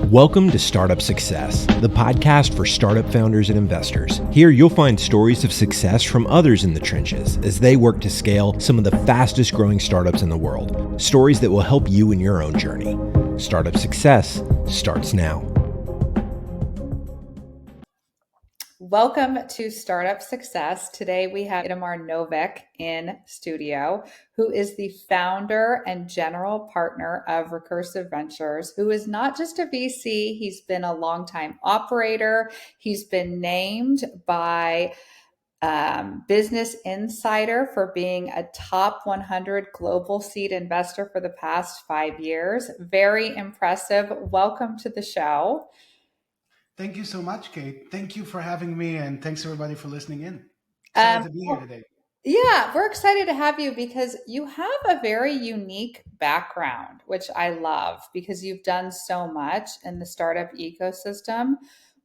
Welcome to Startup Success, the podcast for startup founders and investors. Here you'll find stories of success from others in the trenches as they work to scale some of the fastest growing startups in the world. Stories that will help you in your own journey. Startup Success starts now. Welcome to Startup Success. Today we have Itamar Novick in studio, who is the founder and general partner of Recursive Ventures, who is not just a VC, he's been a longtime operator. He's been named by Business Insider for being a top 100 global seed investor for the past 5 years. Very impressive. Welcome to the show. Thank you so much, Kate. Thank you for having me, and thanks everybody for listening in. Excited to be here today. Yeah, we're excited to have you because you have a very unique background, which I love because you've done so much in the startup ecosystem.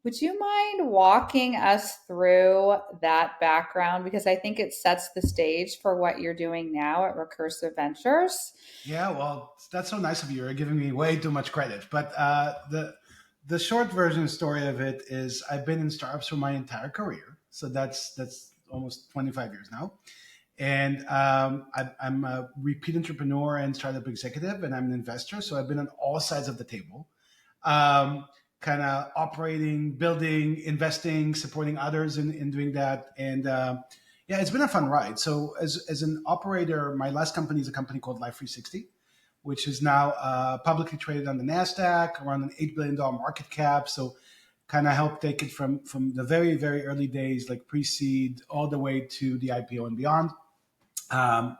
Would you mind walking us through that background? Because I think it sets the stage for what you're doing now at Recursive Ventures. Yeah, well, that's so nice of you. You're giving me way too much credit. But the short version story of it is I've been in startups for my entire career. So that's almost 25 years now. And I'm a repeat entrepreneur and startup executive, and I'm an investor. So I've been on all sides of the table, kind of operating, building, investing, supporting others in doing that. And yeah, it's been a fun ride. So as an operator, my last company is a company called Life360, which is now publicly traded on the NASDAQ, around an $8 billion market cap. So kind of helped take it from the very, very early days, like pre-seed, all the way to the IPO and beyond. It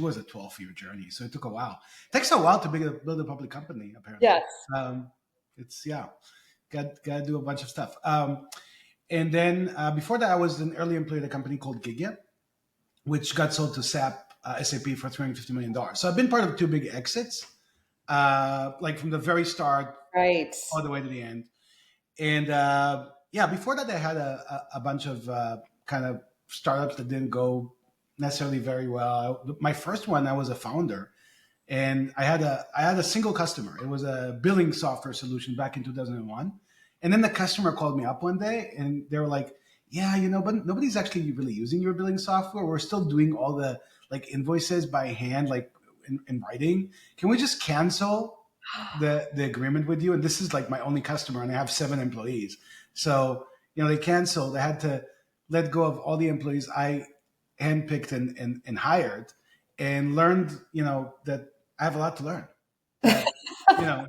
was a 12-year journey. So it took a while. It takes a while to build a public company, apparently. Yes. Got to do a bunch of stuff. And then before that, I was an early employee at a company called Giga, which got sold to SAP for $350 million. So I've been part of two big exits, like from the very start, right, all the way to the end. And before that, I had a bunch of kind of startups that didn't go necessarily very well. My first one, I was a founder, and I had a single customer. It was a billing software solution back in 2001. And then the customer called me up one day, and they were like, "Yeah, but nobody's actually really using your billing software. We're still doing all the like invoices by hand, like in writing. Can we just cancel the agreement with you?" And this is like my only customer, and I have 7 employees. So, they canceled. I had to let go of all the employees I handpicked and hired, and learned, that I have a lot to learn. That,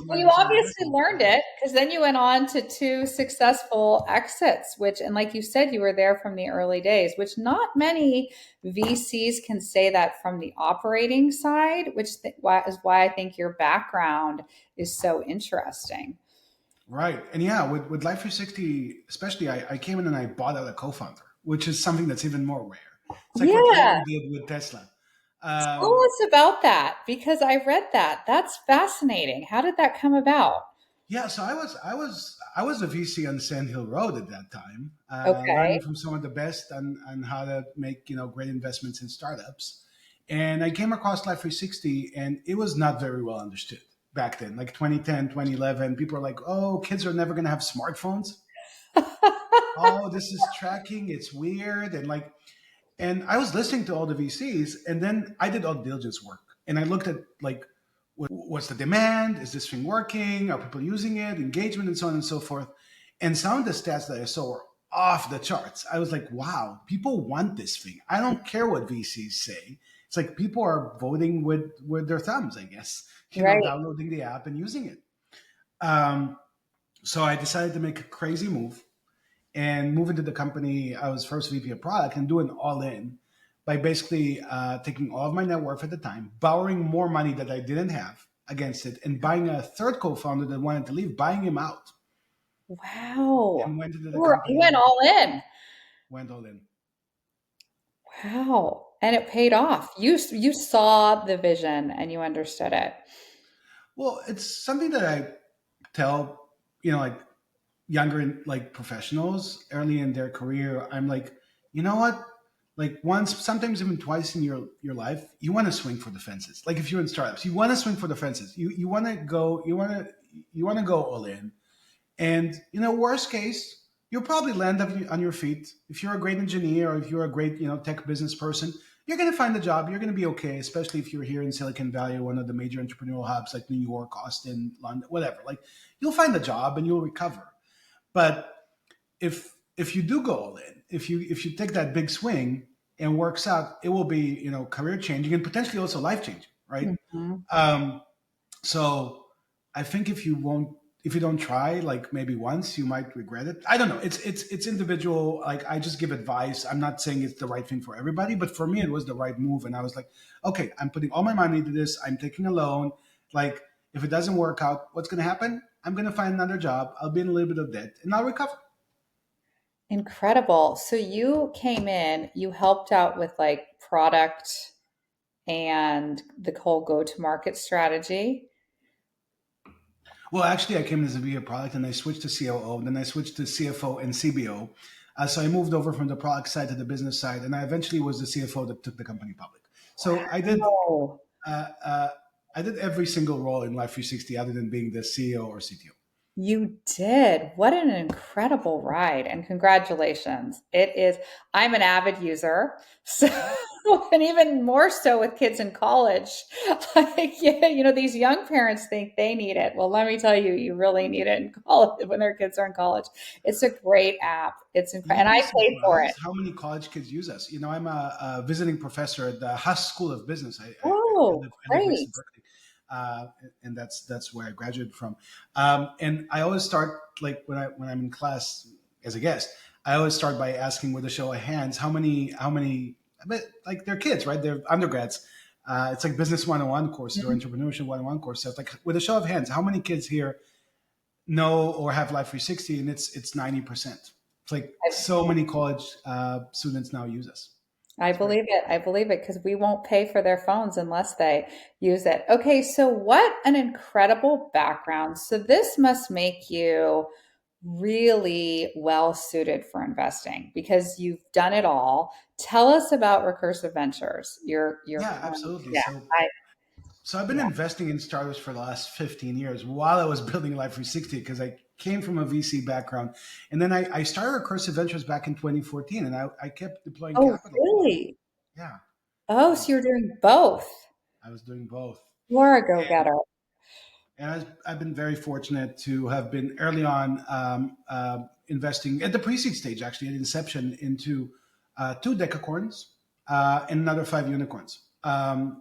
well, you obviously learned it because then you went on to 2 successful exits, and like you said, you were there from the early days, which not many VCs can say that from the operating side, which is why I think your background is so interesting. Right. And yeah, with Life360, especially, I came in and I bought out a co-founder, which is something that's even more rare. It's like what Elon did with Tesla. Tell us about that, because I read that. That's fascinating. How did that come about? Yeah, so I was a VC on Sand Hill Road at that time, learning from some of the best on how to make great investments in startups. And I came across Life360, and it was not very well understood back then, like 2010, 2011. People are like, "Oh, kids are never going to have smartphones." Oh, this is tracking. It's weird, and I was listening to all the VCs, and then I did all the diligence work, and I looked at like, what's the demand? Is this thing working? Are people using it? Engagement, and so on and so forth. And some of the stats that I saw were off the charts. I was like, wow, people want this thing. I don't care what VCs say. It's like people are voting with their thumbs, I guess, downloading the app and using it. So I decided to make a crazy move and move into the company. I was first VP of product and doing all in by basically taking all of my net worth at the time, borrowing more money that I didn't have against it, and buying a third co-founder that wanted to leave, buying him out. Wow. And went into the company. You went all in. Went all in. Wow. And it paid off. You saw the vision and you understood it. Well, it's something that I tell, like younger professionals early in their career. I'm like, you know what? like once, sometimes even twice in your life, you want to swing for the fences. Like if you're in startups, you want to swing for the fences. You want to go, you want to go all in. And worst case, you'll probably land up on your feet. If you're a great engineer or if you're a great tech business person, you're going to find a job. You're going to be okay, especially if you're here in Silicon Valley, one of the major entrepreneurial hubs like New York, Austin, London, whatever. Like you'll find a job and you'll recover. But if you do go all in, if you take that big swing and works out, it will be career changing and potentially also life changing, right? Mhm. Um, so I think if you don't try, like maybe once, you might regret it. I don't know. It's individual. Like I just give advice. I'm not saying it's the right thing for everybody, but for me, it was the right move. And I was like, okay, I'm putting all my money into this. I'm taking a loan. Like if it doesn't work out, what's going to happen? I'm going to find another job. I'll be in a little bit of debt, and I'll recover. Incredible. So you came in, you helped out with like product and the whole go-to-market strategy. Well, actually, I came in as a VP of product, and I switched to COO. Then I switched to CFO and CBO. So I moved over from the product side to the business side, and I eventually was the CFO that took the company public. So Wow. uh, uh, I did every single role in Life 360 other than being the CEO or CTO. You did. What an incredible ride, and congratulations. It is, I'm an avid user. So, and even more so with kids in college. Like, yeah, these young parents think they need it. Well, let me tell you, you really need it in college when their kids are in college. It's a great app. It's incredible. You'd And be I paid for it. surprised how many college kids use us. I'm a visiting professor at the Huss School of Business. Oh, I live next to great. Berkeley, and that's where I graduated from. And I always start like when I'm in class as a guest, I always start by asking with a show of hands how many. But like they're kids, right? They're undergrads. It's like business 101 courses or Mhm. entrepreneurship 101 courses. So it's like with a show of hands, how many kids here know or have Life 360? And it's 90%. It's like so many college students now use us. I It's great. believe it. I believe it because we won't pay for their phones unless they use it. Okay, so what an incredible background. So this must make you really well suited for investing because you've done it all. Tell us about Recursive Ventures. Your Yeah, absolutely. yeah, I So I've been yeah. investing in startups for the last 15 years while I was building Life 360 because I came from a VC background. And then I started Recursive Ventures back in 2014, and I kept deploying Oh, capital. really? Yeah, Oh, yeah. so you're doing both. I was doing both. You're a go-getter. And I've been very fortunate to have been early on investing at the pre-seed stage, actually at inception, into two decacorns and another five unicorns.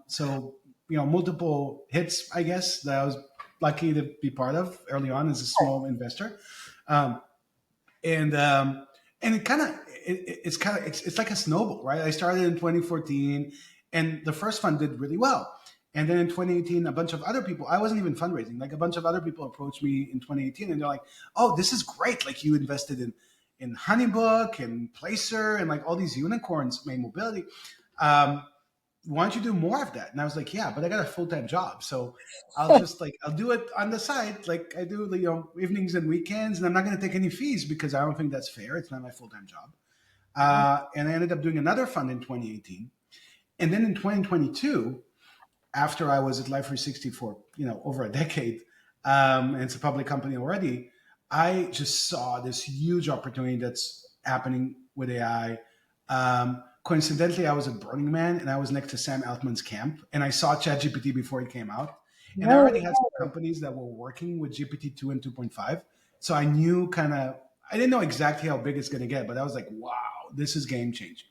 So multiple hits, I guess, that I was lucky to be part of early on as a small investor. Um, and it kind of it's like a snowball, right? I started in 2014, and the first fund did really well. And then in 2018, a bunch of other people, I wasn't even fundraising, like a bunch of other people approached me in 2018, and they're like, "Oh, this is great! Like you invested in Honeybook and Placer and like all these unicorns, made mobility. Um, why don't you do more of that?" And I was like, yeah, but I got a full-time job. So I'll do it on the side. Like I do, evenings and weekends, and I'm not going to take any fees because I don't think that's fair. It's not my full-time job. And I ended up doing another fund in 2018. And then in 2022, after I was at Life 360 for, over a decade, and it's a public company already, I just saw this huge opportunity that's happening with AI. Coincidentally, I was at Burning Man and I was next to Sam Altman's camp, and I saw ChatGPT before it came out, and I No already had some way. companies that were working with GPT-2 and 2.5. So I knew I didn't know exactly how big it's going to get, but I was like, wow, this is game changing.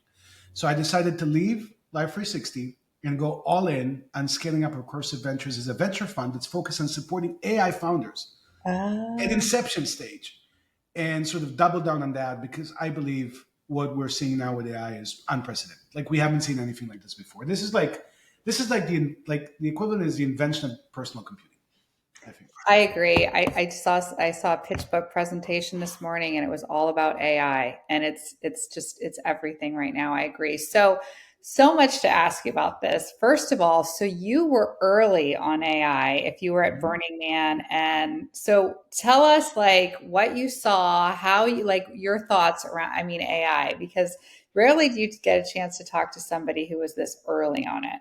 So I decided to leave Life 360 and go all in on scaling up Recursive Ventures as a venture fund that's focused on supporting AI founders at Ah. inception stage, and sort of double down on that because I believe what we're seeing now with AI is unprecedented. Like we haven't seen anything like this before. This is like the equivalent is the invention of personal computing, I think. I agree. I saw a pitch book presentation this morning and it was all about AI and it's everything right now. I agree. So much to ask you about this. First of all, so you were early on AI if you were at Mhm. Burning Man, and so tell us like what you saw, how you like your thoughts around AI because Rarely do you get a chance to talk to somebody who was this early on it.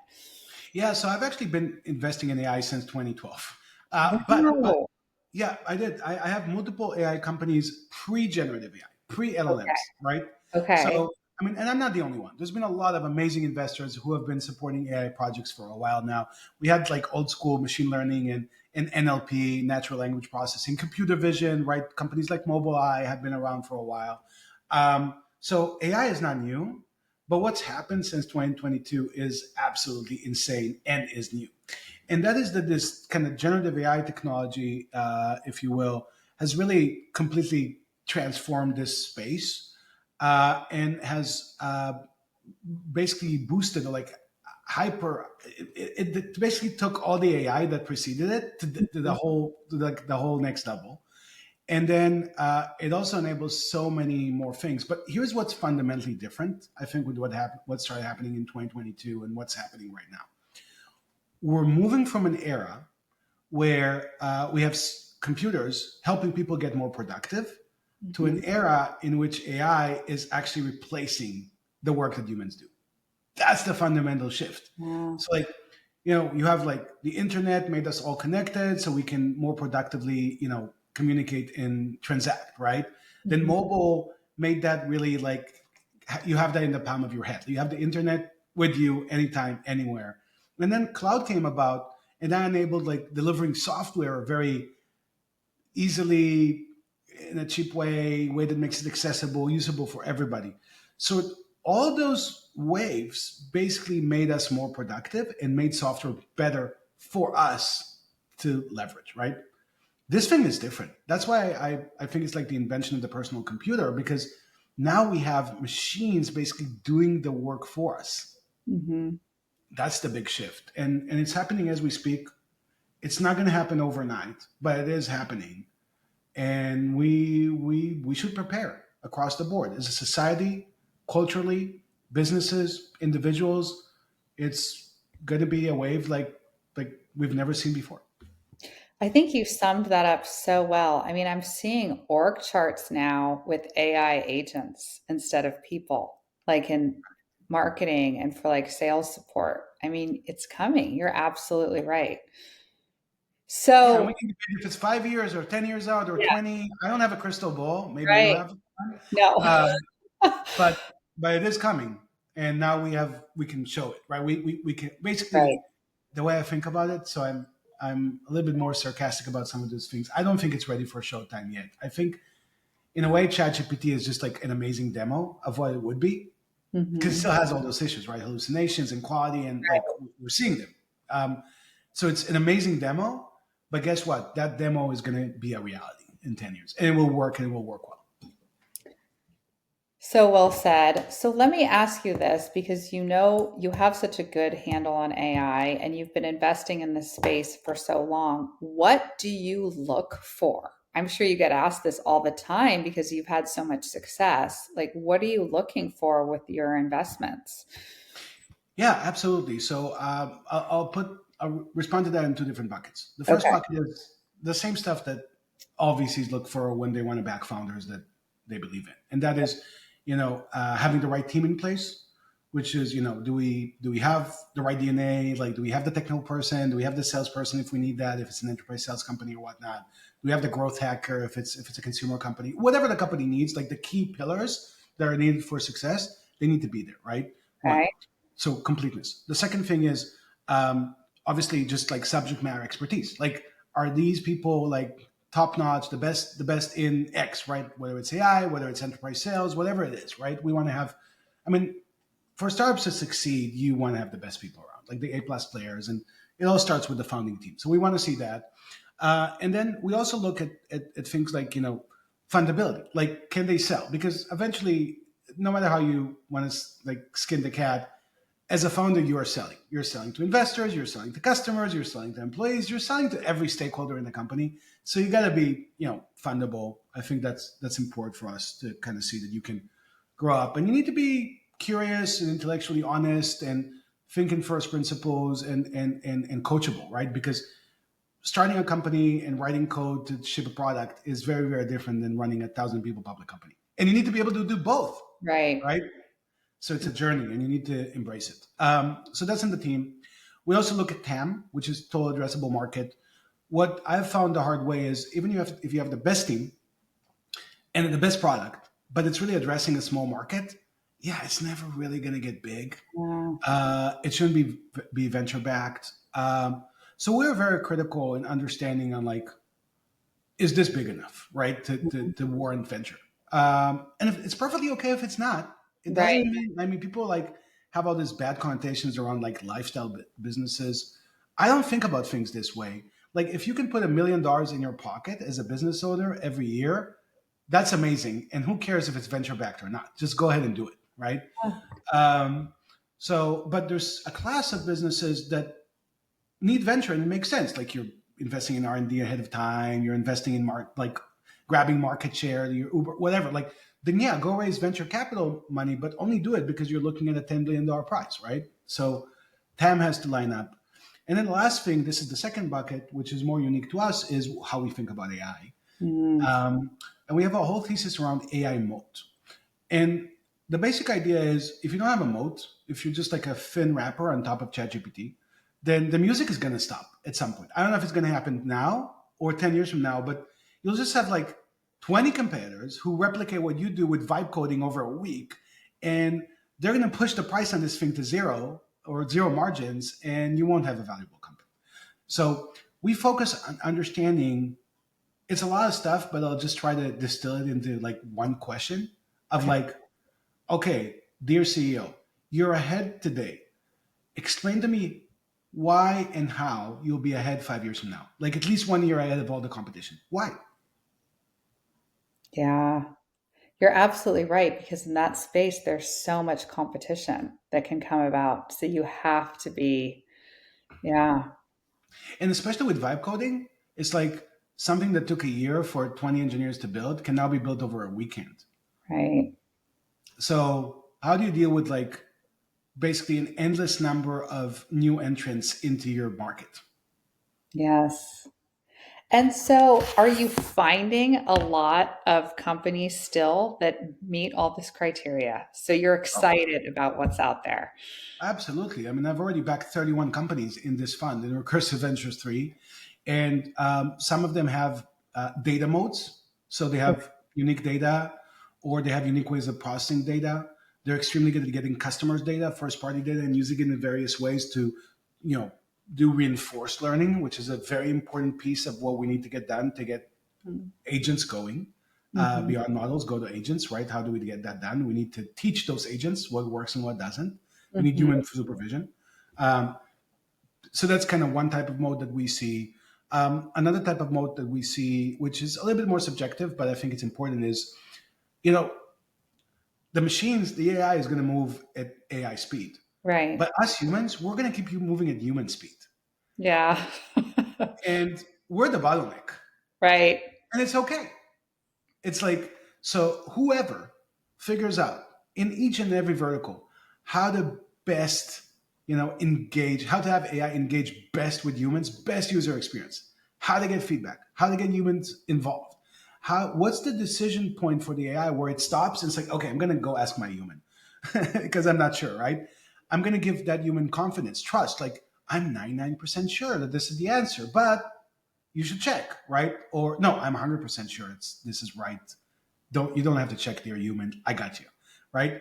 Yeah, so I've actually been investing in AI since 2012. But Wow. yeah, I did. I have multiple AI companies pre-generative AI, Okay. pre-LLMs, right? Okay. So I mean, and I'm not the only one. There's been a lot of amazing investors who have been supporting AI projects for a while now. We had like old school machine learning and NLP, natural language processing, computer vision, right? Companies like Mobileye have been around for a while. So AI is not new, but what's happened since 2022 is absolutely insane and is new. And that is that this kind of generative AI technology, if you will, has really completely transformed this space and has basically boosted like hyper. It basically took all the AI that preceded it to the whole to like the whole next level. And then it also enables so many more things. But here's what's fundamentally different, I think, with what started happening in 2022 and what's happening right now. We're moving from an era where we have computers helping people get more productive to Mhm. an era in which AI is actually replacing the work that humans do. That's the fundamental shift. Wow. So, like, you have like the internet made us all connected so we can more productively, communicate and transact, right? Then Mhm. mobile made that really like you have that in the palm of your head. You have the internet with you anytime, anywhere. And then cloud came about and that enabled like delivering software very easily in a cheap way that makes it accessible, usable for everybody. So all those waves basically made us more productive and made software better for us to leverage, right? This thing is different. That's why I think it's like the invention of the personal computer, because now we have machines basically doing the work for us. Mhm. That's the big shift. And it's happening as we speak. It's not going to happen overnight, but it is happening. And we should prepare across the board as a society, culturally, businesses, individuals. It's going to be a wave like we've never seen before. I think you summed that up so well. I mean, I'm seeing org charts now with AI agents instead of people, like in marketing and for like sales support. I mean, it's coming. You're absolutely right. Yeah, and we So, can debate if it's 5 years or 10 years out or yeah, 20. I don't have a crystal ball. Maybe you right. have, No. uh, but it is coming, and now we can show it, right? We can Right. basically the way I think about it. So I'm a little bit more sarcastic about some of those things. I don't think it's ready for showtime yet. I think in a way, ChatGPT is just like an amazing demo of what it would be because it Hmm. still has all those issues, right? Hallucinations and quality, and like we're seeing them. So it's an amazing demo, but guess what? That demo is going to be a reality in 10 years, and it will work, and it will work well. So well said. So let me ask you this because you know you have such a good handle on AI and you've been investing in this space for so long. What do you look for? I'm sure you get asked this all the time because you've had so much success. Like, what are you looking for with your investments? Yeah, absolutely. So I'll respond to that in two different buckets. The first Okay. bucket is the same stuff that all VCs look for when they want to back founders that they believe in, and that is, having the right team in place. Which is, do we have the right DNA? Like, do we have the technical person? Do we have the salesperson if we need that? If it's an enterprise sales company or whatnot, do we have the growth hacker if it's a consumer company? Whatever the company needs, like the key pillars that are needed for success, they need to be there, right? One. Okay. So completeness. The second thing is obviously just like subject matter expertise. Like, are these people like top notch, the best in X, right? Whether it's AI, whether it's enterprise sales, whatever it is, right? We want to have. I mean, for startups to succeed, you want to have the best people around, like the A+ players, and it all starts with the founding team. So we want to see that, and then we also look at things like fundability, like can they sell? Because eventually, no matter how you want to like skin the cat, as a founder, you are selling. You're selling to investors, you're selling to customers, you're selling to employees, you're selling to every stakeholder in the company. So you got to be, fundable. I think that's important for us to kind of see that you can grow up, and you need to be curious and intellectually honest and think in first principles and coachable, right? Because starting a company and writing code to ship a product is very, very different than running a 1,000 people public company. And you need to be able to do both, Right. right? So it's a journey, and you need to embrace it. So that's in the team. We also look at TAM, which is total addressable market. What I've found the hard way is even if you have the best team and the best product, but it's really addressing a small market, yeah, it's never really going to get big. Yeah. It shouldn't be venture backed. So we're very critical in understanding on like, is this big enough, right, to warrant venture? And if, it's perfectly okay if it's not. It Right. doesn't mean. I mean, people like have all these bad connotations around like lifestyle businesses. I don't think about things this way. Like, if you can put $1 million in your pocket as a business owner every year, that's amazing. And who cares if it's venture backed or not? Just go ahead and do it, right? Um, but there's a class of businesses that need venture, and it makes sense. Like, you're investing in R&D ahead of time, you're investing in like grabbing market share, your Uber, whatever. Like, then yeah, go raise venture capital money, but only do it because you're looking at a $10 billion prize, right? So TAM has to line up. And then the last thing, this is the second bucket, which is more unique to us, is how we think about AI. Mm. And we have a whole thesis around AI moat. And the basic idea is, if you don't have a moat, if you're just like a thin wrapper on top of ChatGPT, then the music is going to stop at some point. I don't know if it's going to happen now or 10 years from now, but you'll just have like 20 competitors who replicate what you do with vibe coding over a week. And they're going to push the price on this thing to zero or zero margins, and you won't have a valuable company. So we focus on understanding, it's a lot of stuff, but I'll just try to distill it into like one question of like, okay, dear CEO, you're ahead today. Explain to me why and how you'll be ahead 5 years from now. Like, at least 1 year ahead of all the competition. Why? Yeah. You're absolutely right, because in that space, there's so much competition that can come about. So you have to be, yeah, And especially with vibe coding, it's like something that took a year for 20 engineers to build can now be built over a weekend. right. So how do you deal with like basically an endless number of new entrants into your market? Yes. And so are you finding a lot of companies still that meet all this criteria? So you're excited about what's out there. Absolutely. I mean, I've already backed 31 companies in this fund, in Recursive Ventures 3. And some of them have data modes. So they have unique data, or they have unique ways of processing data. They're extremely good at getting customers' data, first party data, and using it in various ways to, you know, do reinforced learning, which is a very important piece of what we need to get done to get agents going. Mhm. Beyond models, go to agents, right? How do we get that done? We need to teach those agents what works and what doesn't. We need Mhm. human supervision. Um, so that's kind of one type of mode that we see. Another type of mode that we see, which is a little bit more subjective, but I think it's important, is, you know, the machines, the AI is going to move at AI speed, Right. but us humans, we're going to keep you moving at human speed, Yeah. and we're the bottleneck, Right. and it's okay. It's like, so whoever figures out in each and every vertical how to best, engage, how to have AI engage best with humans, best user experience, how to get feedback, how to get humans involved. What's the decision point for the AI where it stops and it's like, okay, I'm gonna go ask my human because I'm not sure, right? I'm gonna give that human confidence, trust, like I'm 99% sure that this is the answer, but you should check, right? Or no, I'm 100% sure this is right. You don't have to check, they're human. I got you, right?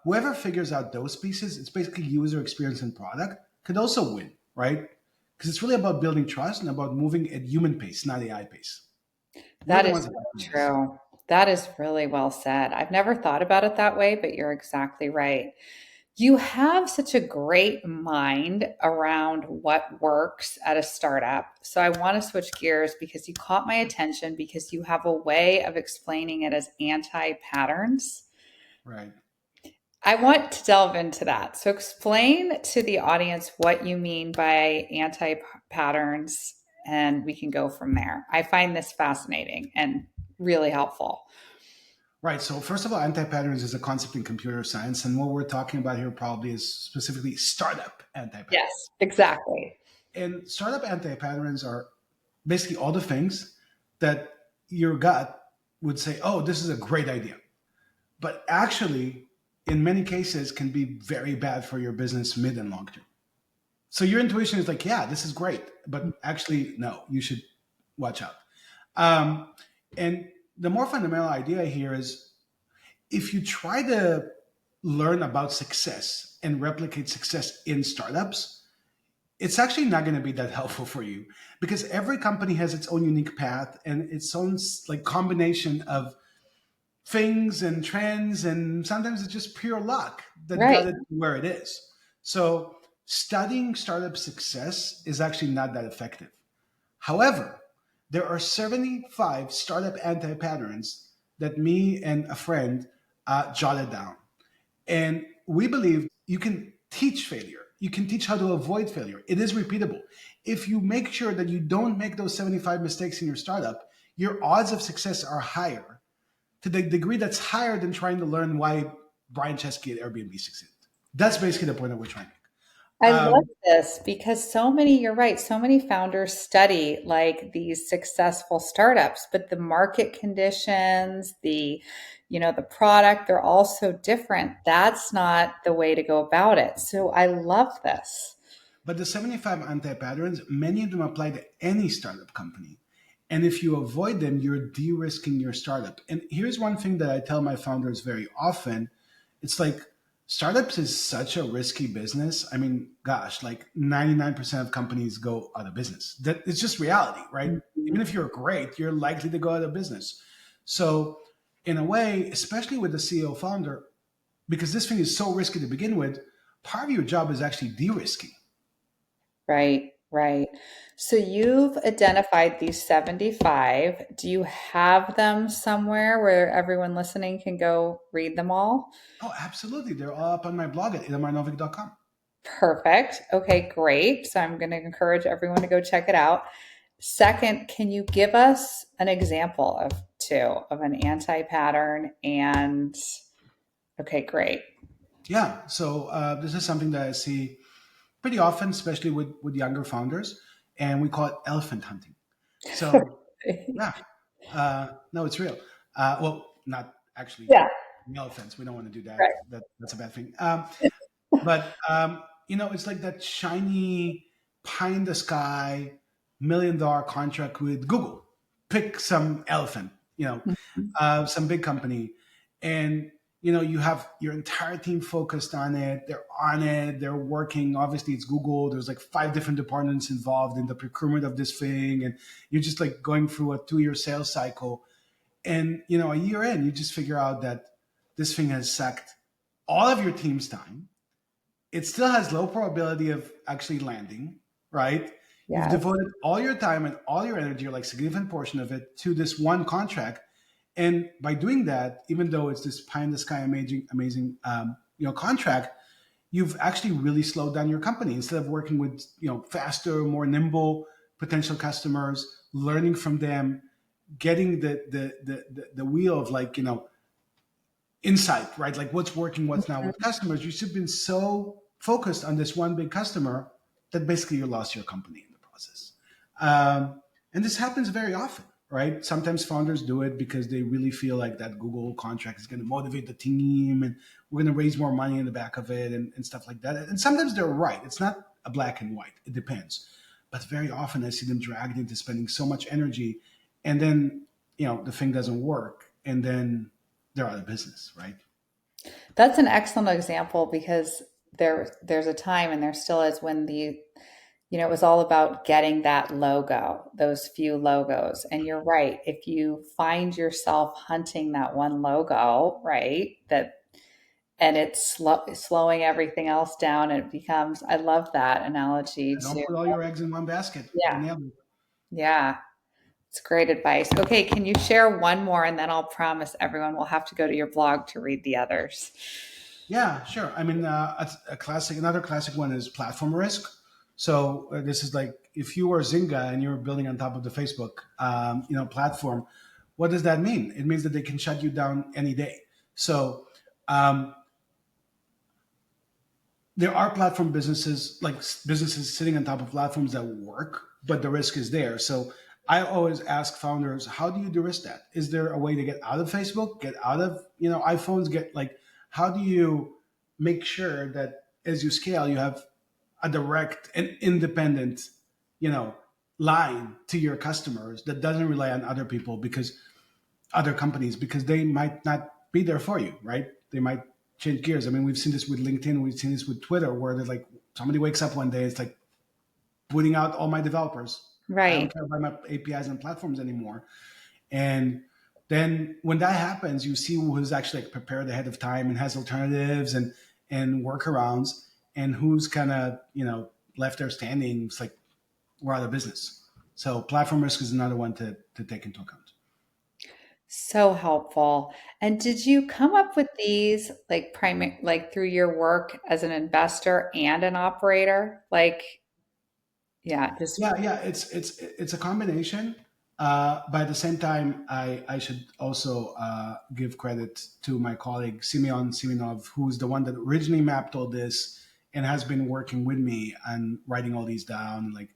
Whoever figures out those pieces, it's basically user experience and product, could also win, right? Because it's really about building trust and about moving at human pace, not AI pace. We're That the is ones that so do this. true. That is really well said. I've never thought about it that way, but you're exactly right. You have such a great mind around what works at a startup. So I want to switch gears because you caught my attention because you have a way of explaining it as anti patterns. Right. I want to delve into that. So explain to the audience what you mean by anti patterns, and we can go from there. I find this fascinating and really helpful. Right. So first of all, anti-patterns is a concept in computer science, and what we're talking about here probably is specifically startup Yes, anti-patterns. exactly. And startup anti-patterns are basically all the things that your gut would say, "Oh, this is a great idea." But actually, in many cases can be very bad for your business mid and long term. So your intuition is like, yeah, this is great, but actually, no, you should watch out. Um, and the more fundamental idea here is if you try to learn about success and replicate success in startups, it's actually not going to be that helpful for you because every company has its own unique path and its own like combination of things and trends, and sometimes it's just pure luck that Right. got it where it is. So studying startup success is actually not that effective. However, there are 75 startup anti-patterns that me and a friend jotted down. And we believe you can teach failure. You can teach how to avoid failure. It is repeatable. If you make sure that you don't make those 75 mistakes in your startup, your odds of success are higher to the degree that's higher than trying to learn why Brian Chesky at Airbnb succeeded. That's basically the point that we're trying to I make. love this because so many, you're right, so many founders study like these successful startups, but the market conditions, the product, they're all so different. That's not the way to go about it. So I love this. But the 75 anti patterns, many of them apply to any startup company. And if you avoid them, you're de risking your startup. And here's one thing that I tell my founders very often it's like startups is such a risky business. I mean, gosh, like 99% of companies go out of business. That it's just reality, right? Even if you're great, you're likely to go out of business. So, in a way, especially with the CEO founder, because this thing is so risky to begin with, part of your job is actually de risking. Right, right. So you've identified these 75. Do you have them somewhere where everyone listening can go read them all? Oh, absolutely. They're all up on my blog at itamarnovick.com. Perfect. Okay, great. So I'm going to encourage everyone to go check it out. Second, can you give us an example of two of an anti-pattern and okay, great. Yeah. So this is something that I see pretty often, especially with younger founders, and we call it elephant hunting. So yeah, no, it's real. Well, not actually Yeah, elephants. We don't want to do that. right. That's a bad thing. But it's like that shiny pie in the sky $1 million contract with Google. Pick some elephant, Mhm. some big company, and you have your entire team focused on it. They're on it. They're working. Obviously, it's Google. There's like 5 different departments involved in the procurement of this thing, and you're just like going through a 2-year sales cycle. And a year in, you just figure out that this thing has sucked all of your team's time. It still has low probability of actually landing, right? You've Yes. devoted all your time and all your energy, or like significant portion of it, to this one contract. And by doing that, even though it's this pie in the sky, amazing, contract, you've actually really slowed down your company instead of working with faster, more nimble potential customers, learning from them, getting the wheel of like insight, right? Like what's working, what's not with customers. You should have been so focused on this one big customer that basically you lost your company in the process. And this happens very often, right? Sometimes founders do it because they really feel like that Google contract is going to motivate the team and we're going to raise more money in the back of it and stuff like that. And sometimes they're right. It's not a black and white. It depends. But very often I see them dragged into spending so much energy and then, the thing doesn't work. And then they're out of business, right? That's an excellent example because there's a time and there still is when it was all about getting that logo, those few logos. And you're right. If you find yourself hunting that one logo, right, and it's slowing everything else down, it becomes, I love that analogy Don't to, put all your eggs in one basket. You yeah, nailed it. yeah. It's great advice. Okay, can you share one more and then I'll promise everyone will have to go to your blog to read the others. Yeah, sure. I mean, another classic one is platform risk. So this is like if you were Zynga and you were building on top of the Facebook, platform, what does that mean? It means that they can shut you down any day. So um, there are platform businesses, like businesses sitting on top of platforms that work, but the risk is there. So I always ask founders, how do you de-risk that? Is there a way to get out of Facebook, get out of iPhones, get like how do you make sure that as you scale, you have a direct and independent, you know, line to your customers that doesn't rely on other people, because other companies, because they might not be there for you, right? They might change gears. I mean, we've seen this with LinkedIn, we've seen this with Twitter, where they're like, somebody wakes up one day, it's like booting out all my developers. I Right. don't care about my APIs and platforms anymore. And then when that happens, you see who's actually like prepared ahead of time and has alternatives and workarounds, and who's kind of, left there standing. It's like, we're out of business. So platform risk is another one to take into account. So helpful. And did you come up with these like like through your work as an investor and an operator? Like, yeah, just Yeah, it's a combination. But at the same time, I should also give credit to my colleague Simeon Simonov, who's the one that originally mapped all this and has been working with me and writing all these down, like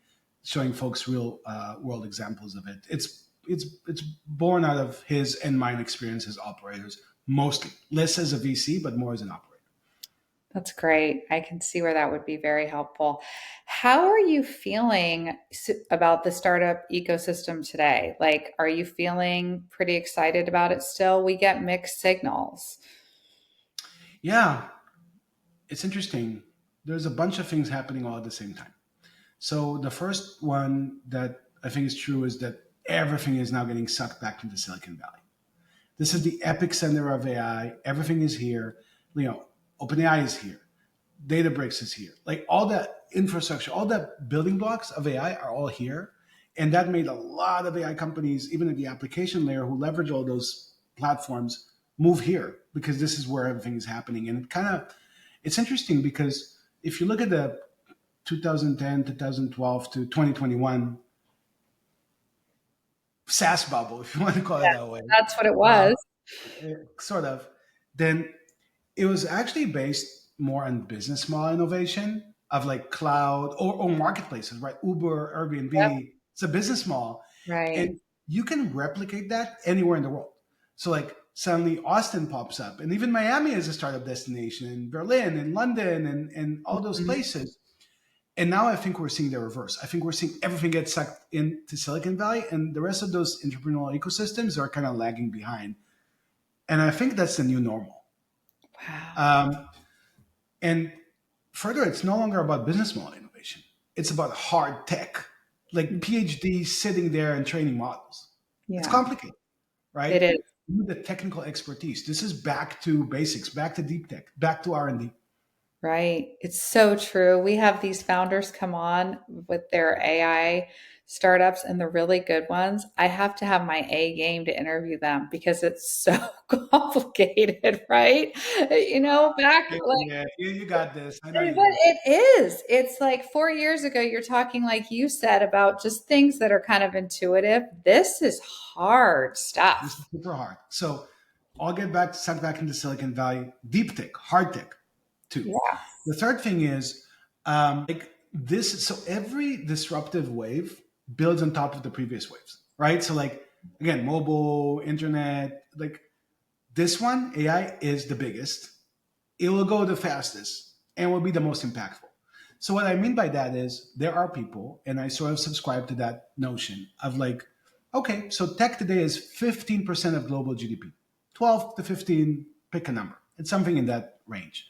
showing folks real world examples of it. It's born out of his and mine experience as operators, mostly less as a VC, but more as an operator. that's great. I can see where that would be very helpful. How are you feeling about the startup ecosystem today? Like, are you feeling pretty excited about it still? We get mixed signals. Yeah, it's interesting. There's a bunch of things happening all at the same time. So the first one that I think is true is that everything is now getting sucked back into Silicon Valley. This is the epic center of AI. Everything is here. OpenAI is here. Databricks is here. Like all that infrastructure, all the building blocks of AI are all here. And that made a lot of AI companies, even at the application layer, who leverage all those platforms, move here, because this is where everything is happening. And it's interesting, because if you look at the 2010, 2012 to 2021 SaaS bubble, if you want to call it that way, That's what it uh, was. sort of, then it was actually based more on business model innovation of like cloud or marketplaces, right? Uber, Yep. Airbnb, it's a business model. Right. And you can replicate that anywhere in the world. So like suddenly Austin pops up, and even Miami is a startup destination, and Berlin and London and all those Mhm. places. And now I think we're seeing the reverse. I think we're seeing everything get sucked into Silicon Valley, and the rest of those entrepreneurial ecosystems are kind of lagging behind. And I think that's the new normal. Wow. Um, and further, it's no longer about business model innovation. It's about hard tech, like PhDs sitting there and training models. It's Yeah, complicated, right? it is. You need the technical expertise. This is back to basics, back to deep tech, back to R&D. Right. It's so true. We have these founders come on with their AI startups and the really good ones. I have to have my A game to interview them because it's so complicated, right? Back like, Yeah, you got this. I know but you do. it is. It's like 4 years ago, you're talking, like you said, about just things that are kind of intuitive. This is hard This is stuff. super hard. So I'll get back sucked back into Silicon Valley, deep tech, hard tech, too. Yeah. The third thing is like this. So every disruptive wave builds on top of the previous waves, right? So like again, mobile, internet, like this one, AI is the biggest. It will go the fastest and will be the most impactful. So what I mean by that is there are people, and I sort of subscribe to that notion of like, okay, so tech today is 15% of global GDP, 12 to 15, pick a number. It's something in that range.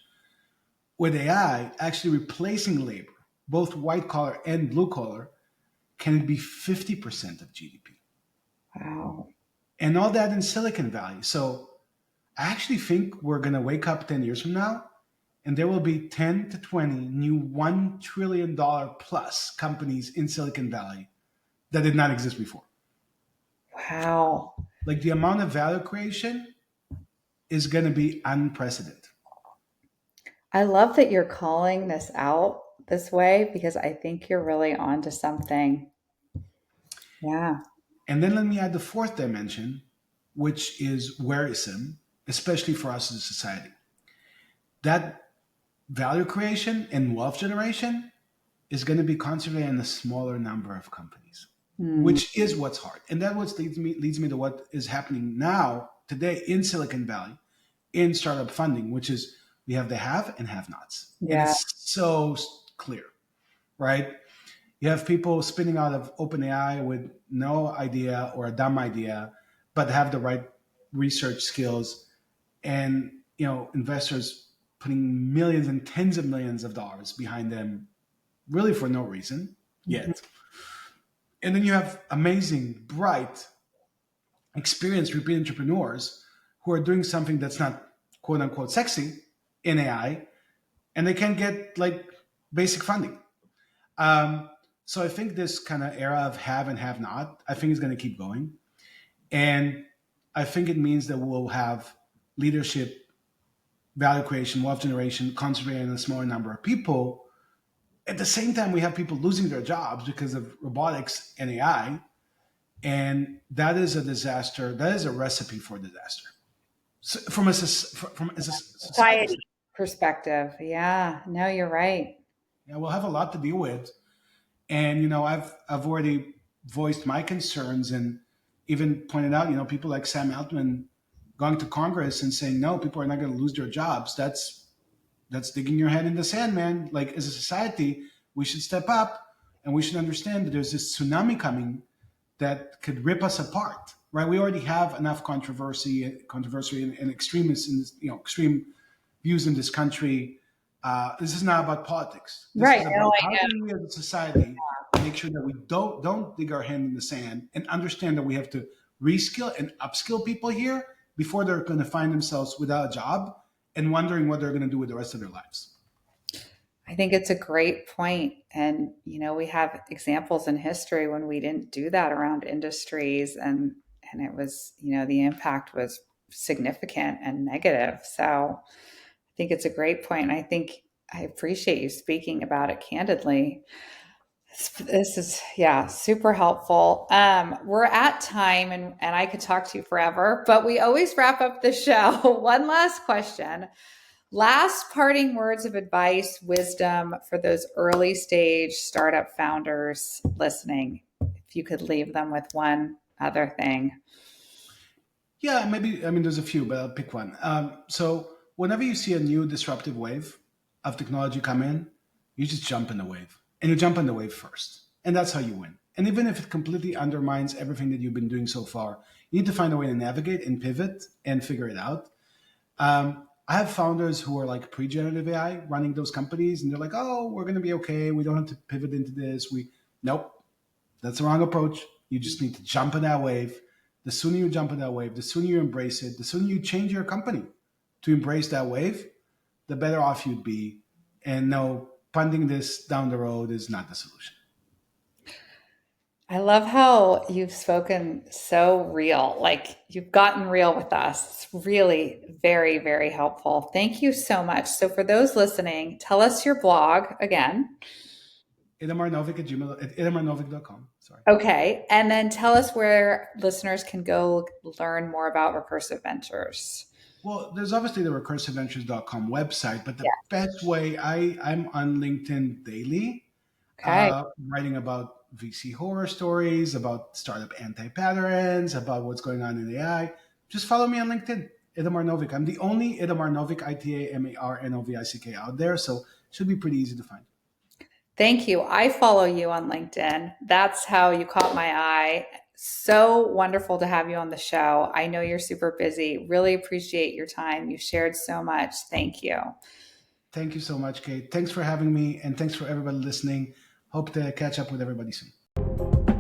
With AI actually replacing labor, both white collar and blue collar, can it be 50% of GDP? Wow. And all that in Silicon Valley. So I actually think we're going to wake up 10 years from now, and there will be 10 to 20 new $1 trillion plus companies in Silicon Valley that did not exist before. Wow. Like the amount of value creation is going to be unprecedented. I love that you're calling this out this way because I think you're really onto something. Yeah. And then let me add the fourth dimension, which is worrisome, especially for us as a society. That value creation and wealth generation is going to be concentrated in a smaller number of companies, Hmm. which is what's hard. And that what leads me to what is happening now today in Silicon Valley in startup funding, which is we have the have and have nots. And Yeah. it's so clear, right? You have people spinning out of OpenAI with no idea or a dumb idea, but have the right research skills, and investors putting millions and tens of millions of dollars behind them, really for no reason Mhm. yet. And then you have amazing, bright, experienced repeat entrepreneurs who are doing something that's not quote unquote sexy in AI, and they can't get like basic funding. Um, so I think this kind of era of have and have not, I think is going to keep going. And I think it means that we'll have leadership, value creation, wealth generation concentrated in a smaller number of people. At the same time, we have people losing their jobs because of robotics and AI. And that is a disaster. That is a recipe for disaster. So from a society Society perspective. Yeah, no, you're right. yeah, we'll have a lot to deal with. And I've already voiced my concerns and even pointed out, people like Sam Altman going to Congress and saying, no, people are not going to lose their jobs. That's digging your head in the sand, man. Like, as a society, we should step up and we should understand that there's this tsunami coming that could rip us apart, right? We already have enough controversy and extremists in this, extreme views in this country. This is not about politics. This Right. is No, about I how know. do we as a society make sure that we don't dig our hand in the sand and understand that we have to reskill and upskill people here before they're going to find themselves without a job and wondering what they're going to do with the rest of their lives. I think it's a great point. And, we have examples in history when we didn't do that around industries and it was, the impact was significant and negative. So I think it's a great point. And I think I appreciate you speaking about it candidly. This is, yeah, super helpful. We're at time and I could talk to you forever, but we always wrap up the show. One last question. Last parting words of advice, wisdom for those early stage startup founders listening. If you could leave them with one other thing. Yeah, maybe. I mean, there's a few, but I'll pick one. So, whenever you see a new disruptive wave of technology come in, you just jump in the wave, and you jump in the wave first, and that's how you win. And even if it completely undermines everything that you've been doing so far, you need to find a way to navigate and pivot and figure it out. I have founders who are like pre-generative AI running those companies, and they're like, "Oh, we're going to be okay. We don't have to pivot into this." Nope, that's the wrong approach. You just need to jump in that wave. The sooner you jump in that wave, the sooner you embrace it, the sooner you change your company to embrace that wave, the better off you'd be. And no, punting this down the road is not the solution. I love how you've spoken so real, like you've gotten real with us. It's really very, very helpful. Thank you so much. So, for those listening, tell us your blog again. Itamar Novick at Gmail at itamarnovick.com. Sorry. Okay. And then tell us where listeners can go learn more about Recursive Ventures. Well, there's obviously the recursiveventures.com website, but the Yeah. best way I'm on LinkedIn daily, Okay. writing about VC horror stories, about startup anti-patterns, about what's going on in AI. Just follow me on LinkedIn, Itamar Novick. I'm the only Itamar Novick, ITAMARNOVICK out there, so it should be pretty easy to find. Thank you. I follow you on LinkedIn. That's how you caught my eye. So wonderful to have you on the show. I know you're super busy. Really appreciate your time. You shared so much. Thank you. Thank you so much, Kate. Thanks for having me, and thanks for everybody listening. Hope to catch up with everybody soon.